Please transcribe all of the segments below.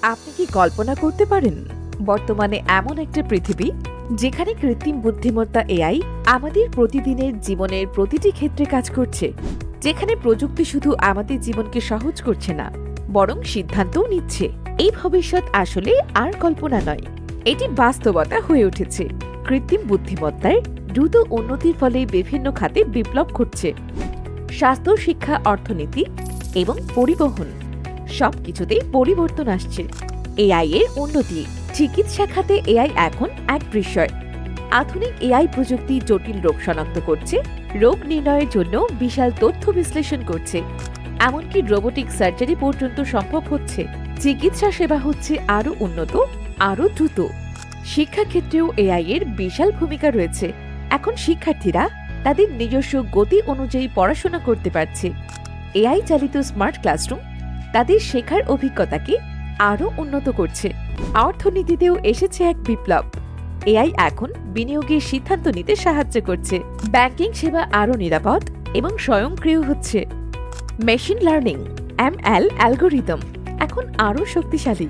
আপনি কি কল্পনা করতে পারেন বর্তমানে এমন একটা পৃথিবী যেখানে কৃত্রিম বুদ্ধিমত্তা এআই আমাদের প্রতিদিনের জীবনের প্রতিটি ক্ষেত্রে কাজ করছে, যেখানে প্রযুক্তি শুধু আমাদের জীবনকে সহজ করছে না, বরং সিদ্ধান্তও নিচ্ছে। এই ভবিষ্যৎ আসলে আর কল্পনা নয়, এটি বাস্তবতা হয়ে উঠেছে। কৃত্রিম বুদ্ধিমত্তার দ্রুত উন্নতির ফলে বিভিন্ন খাতে বিপ্লব ঘটছে। স্বাস্থ্য, শিক্ষা, অর্থনীতি এবং পরিবহন সবকিছুতেই পরিবর্তন আসছে। এআই এর উন্নতি, চিকিৎসা খাতে এআই এখন এক বিষয়। আধুনিক এআই প্রযুক্তি জটিল রোগ শনাক্ত করছে, রোগ নির্ণয়ের জন্য বিশাল তথ্য বিশ্লেষণ করছে, এমনকি রোবোটিক সার্জারি পর্যন্ত সম্ভব হচ্ছে। চিকিৎসা সেবা হচ্ছে আরও উন্নত, আরও দ্রুত। শিক্ষাক্ষেত্রেও এআই এর বিশাল ভূমিকা রয়েছে। এখন শিক্ষার্থীরা তাদের নিজস্ব গতি অনুযায়ী পড়াশোনা করতে পারছে। এআই চালিত স্মার্ট ক্লাসরুম তাদের শেখার অভিজ্ঞতাকে আরও উন্নত করছে। অর্থনীতিতেও এসেছে এক বিপ্লব। এআই এখন বিনিয়োগের সিদ্ধান্ত নিতে সাহায্য করছে। ব্যাংকিং সেবা আরও নিরাপদ এবং স্বয়ংক্রিয় হচ্ছে। মেশিন লার্নিং এমএল অ্যালগোরিদম এখন আরও শক্তিশালী।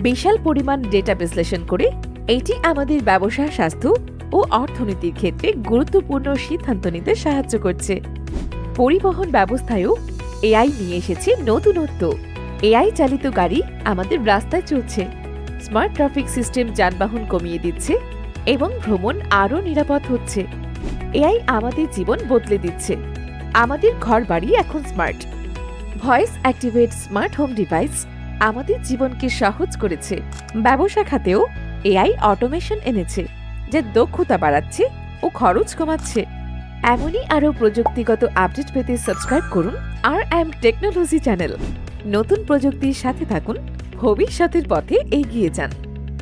বিশাল পরিমাণ ডেটা বিশ্লেষণ করে এটি আমাদের ব্যবসা, স্বাস্থ্য ও অর্থনীতির ক্ষেত্রে গুরুত্বপূর্ণ সিদ্ধান্ত নিতে সাহায্য করছে। পরিবহন ব্যবস্থায়ও এআই নিয়ে এসেছে নতুনত্ব। এআই চালিত গাড়ি আমাদের রাস্তায় চলছে, স্মার্ট ট্রাফিক সিস্টেম যানবাহন কমিয়ে দিচ্ছে এবং ভ্রমণ আরও নিরাপদ হচ্ছে। এআই আমাদের জীবন বদলে দিচ্ছে। আমাদের ঘরবাড়ি এখন smart. Voice activate smart home device আমাদের জীবনকে সহজ করেছে। ব্যবসা খাতেও এআই অটোমেশন এনেছে, যা দক্ষতা বাড়াচ্ছে ও খরচ কমাচ্ছে। এমনই আরও প্রযুক্তিগত আপডেট পেতে সাবস্ক্রাইব করুন RM টেকনোলজি চ্যানেল। নতুন প্রযুক্তির সাথে থাকুন, ভবিষ্যতের পথে এগিয়ে যান।